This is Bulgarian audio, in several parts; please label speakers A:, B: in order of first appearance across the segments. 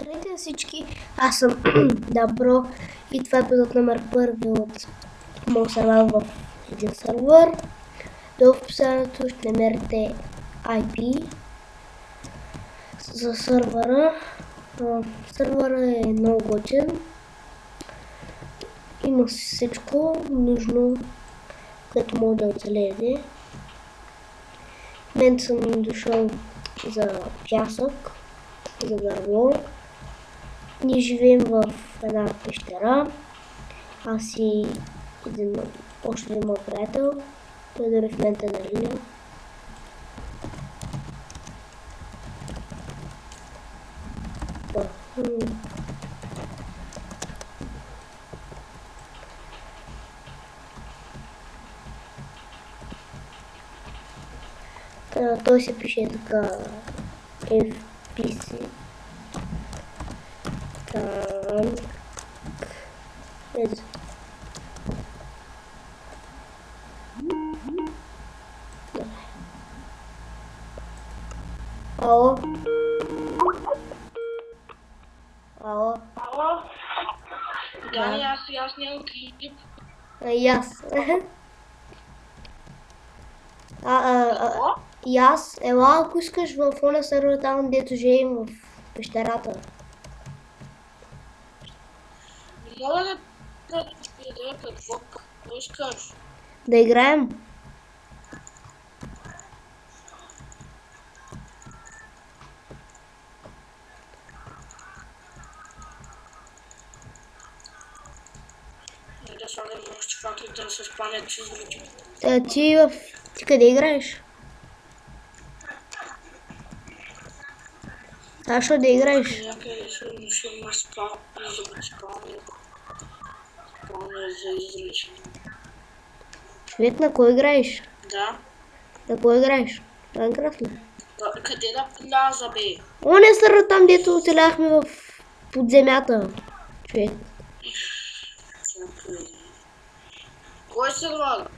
A: Здравейте всички, аз съм Добро и това е епизод номер 1 от моят сериал в един сервер. Долу в описанието ще намерите IP за сервера. Сервера е много готин. Има всичко нужно, което може да оцелеете. Мен съм дошъл за пясък, за дърво. Ние живеем в една пещера. Аз и още един мой приятел. Той дори в момента на линия. Той се пише така FPC. Ето. Ало? Ало?
B: Ало? Дани, аз нямам клип.
A: И аз. И аз, ела, ако искаш в оня сервер там, дето живеем в пещерата.
B: Не мога да видя какво искаш.
A: Да играем?
B: Да слагам още факли да се спамят чизрите.
A: Ти къде играеш? Защо да играеш?
B: Някъде ще има спамя за изричи.
A: Човек, на кой играеш?
B: Да.
A: На кой играеш? Майнкрафт ли?
B: Къде да вляза, бе?
A: Оня сервер там, дето оцеляхме в подземята. Човек.
B: Кой сервер?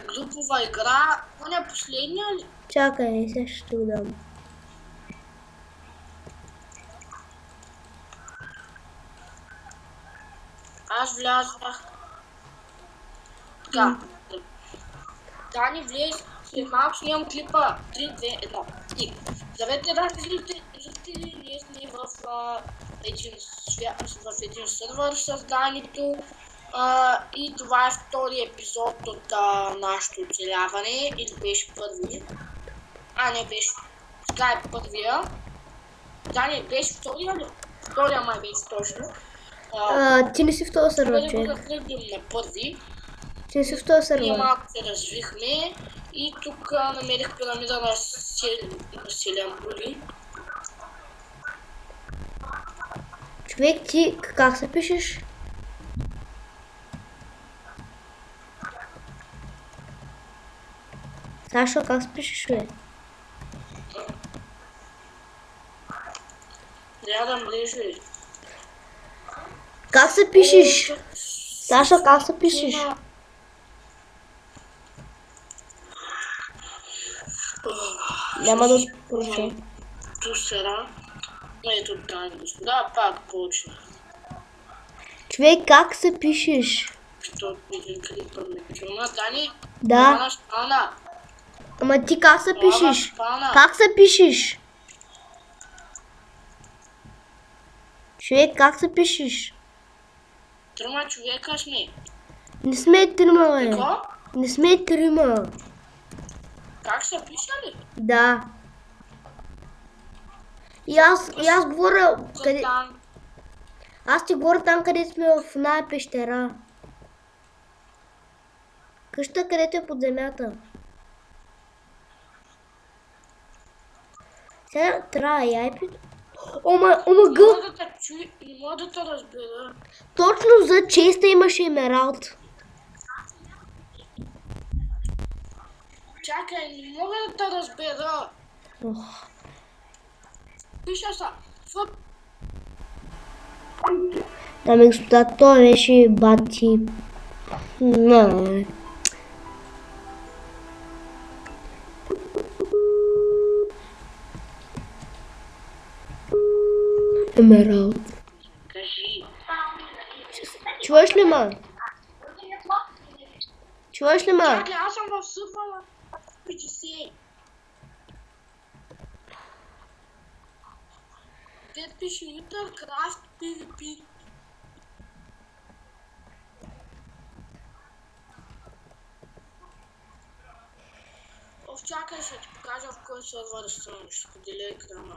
B: Групова игра? Оня последния ли?
A: Чакай, сега ще го дам.
B: Аз влязах. Така. Дани, влез. След малко снимам клипа. 3, 2, 1. И завете да зрители, ние сме в един сервер с Данито. И това е втори епизод от нашето оцеляване. Или беше първи. Не беше. Сега е първия. Дани, беше втория ли? Втория май беше точно.
A: Ти не си в този сервер, човек.
B: Да тръгнем на първи.
A: Ти не си в този
B: Ние
A: сервер.
B: малко се развихме и тук намерих пирамида на Селян Були.
A: Човек, ти как се пишеш? Сашо, как се пишеш, бе?
B: Трябва да мрежи.
A: Как се пишеш? Сашо, как се пишеш? Няма да поруча.
B: Тусера. Ето Дани, господа, пак почна.
A: Човек, как се пишеш?
B: Защото един клипър ме филма. Дани,
A: Да.
B: спана.
A: Ама ти как се пишеш?
B: Спана.
A: Как се пишеш? Човек, как се пишеш?
B: Трима човека сме.
A: Не сме трима, бе.
B: Какво?
A: Не сме трима.
B: Как се пише ли?
A: Да. И аз говоря къде...
B: Там.
A: Аз ти говоря там, къде сме в една пещера. Къща, където е под земята. Сега трябва IP. Ома гъл.
B: Не мога да те разбера.
A: Точно за честа имаше емералд.
B: Чакай, не мога да те разбера. Пиша са.
A: Дами и господа, той беше бати. Емералд.
B: Кажи.
A: Чуваш ли ме? Чуваш ли ме?
B: Чакай, аз съм в сървъра. 50. Те пише Intercraft PvP. Чакай, ще ти покажа в кой сървър съм. Ще споделя екрана.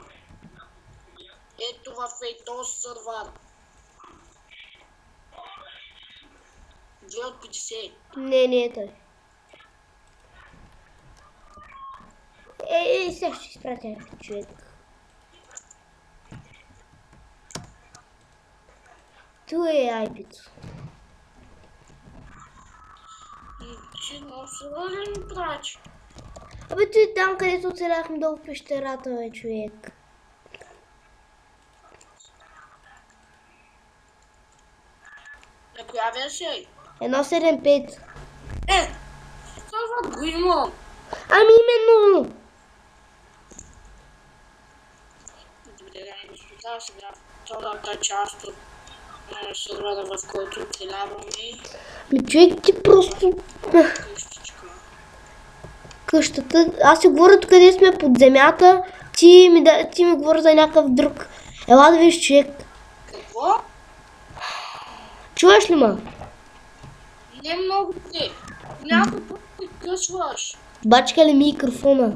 B: Ето в този сървър. 2 от 50.
A: Не е той. Сега ще изпратя някакъв човек. Ту е IP-то.
B: Че много сървър ли ми прачи?
A: Абе той там, където оцеляхме долу в пещерата, бе, човек.
B: На коя версия е?
A: 1.7.5.
B: Сървър го имам.
A: Ами именно!
B: Добре, дами и господа, сега втората част от сървъра, в който оцеляваме.
A: Ми човек ти просто...
B: Къщичка.
A: Къщата... Аз си говоря тук, къде сме под земята, ти ми говори за някакъв друг. Ела да виж, човек.
B: Какво?
A: Чуваш ли ма?
B: Не много те. Някой път ти късваш.
A: Бачка ли микрофона?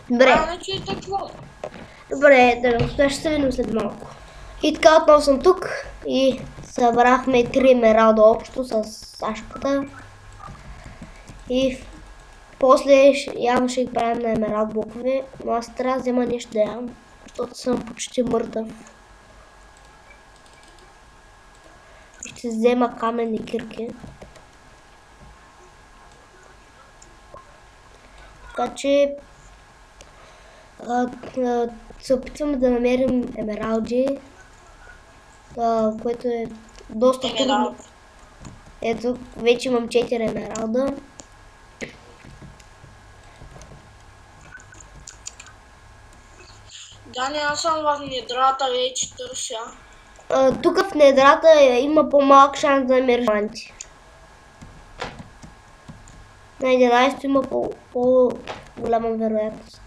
A: Добре.
B: Значи е такова.
A: Добре, да ще се видим след малко. И така отново съм тук и събрахме 3 емералда общо с Сашката. И после явно ще ги правим на емералд блокове, но аз трябва да взема нещо да ям, защото съм почти мъртъв. Ще взема каменни кирки. Така че се опитваме да намерим емералди, което е доста трудно. Ето, вече имам 4 емералда.
B: Дани, аз съм в недрата вече търся.
A: Тук в недрата има по-малък шанс да намериш диаманти. На 11 има по-голяма вероятност.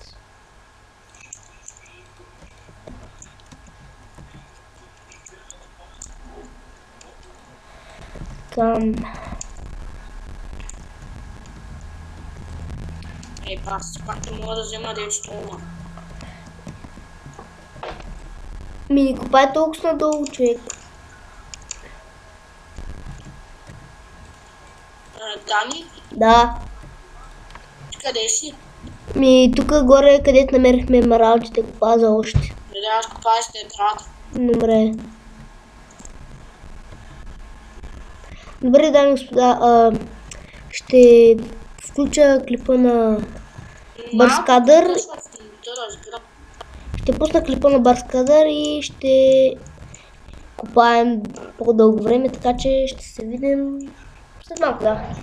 B: Ей, аз пак не мога да взема 9 стома.
A: Не копай толкова надолу, човек.
B: Дани,
A: Да.
B: къде си?
A: Тук горе, където намерихме емералдите, копа за още.
B: Дали аз копая с недрата.
A: Добре. Добре, дами и господа, ще включа клипа на Бърскадър. Ще пусна клипа на Бърскадър и ще копаем по-дълго време, така че ще се видим след малко, да.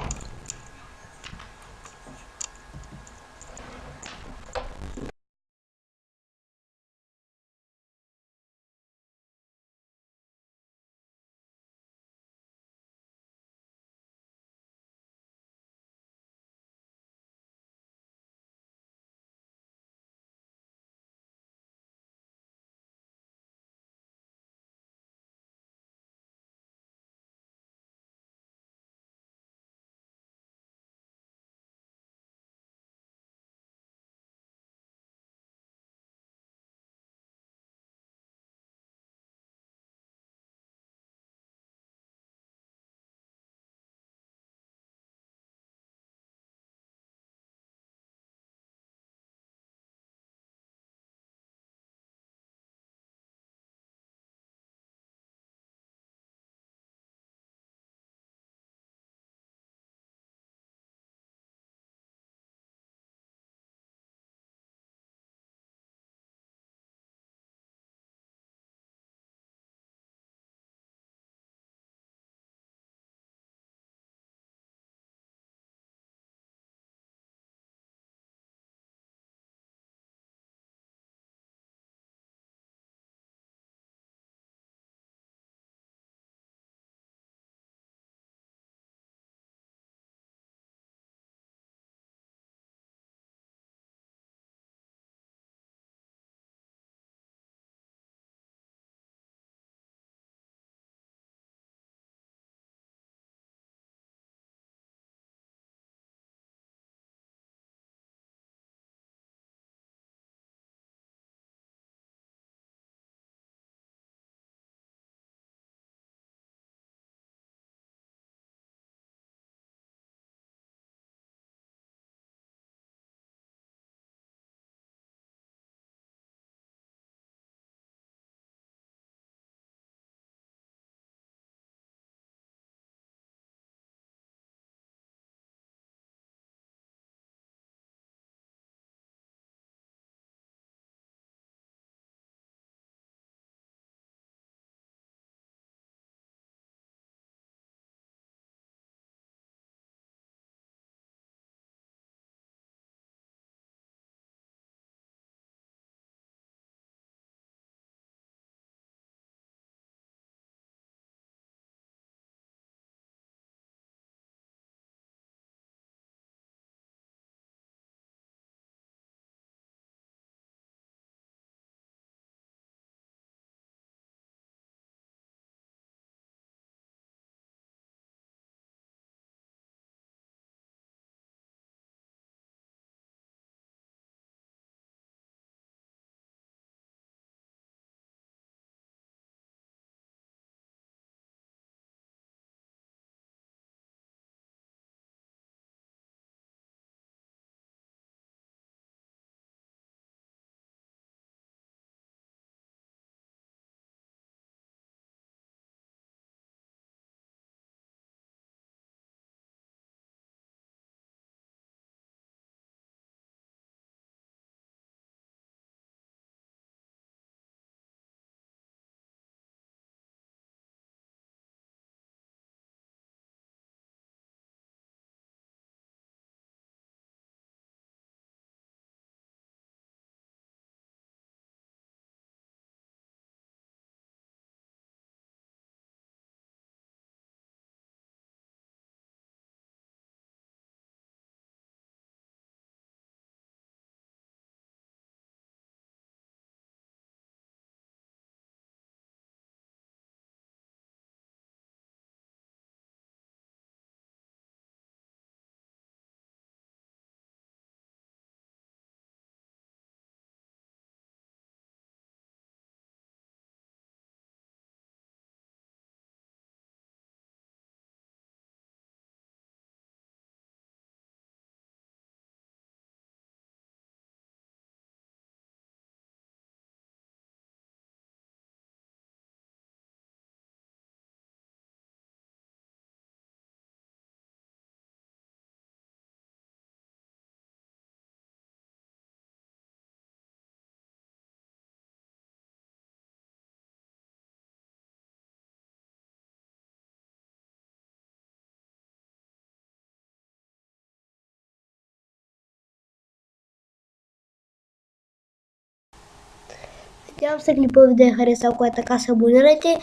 A: Надявам се клипът ви да е харесал, ако е така се абонирайте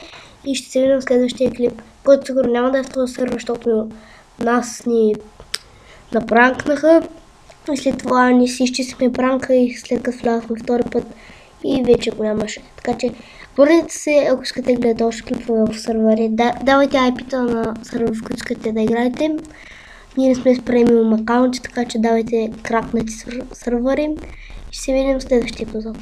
A: и ще се видим в следващия клип, който сигурно няма да е в този сервер, защото нас ни напранкнаха и след това ни си изчистихме пранка и след като влязахме втори път и вече го нямаше. Така че върнете се, ако искате да гледате още клипове в сервери. Давайте IP-та на сервер, в който искате да играете. Ние не сме с премиум акаунти, така че давайте кракнати сервери и ще се видим в следващия епизод.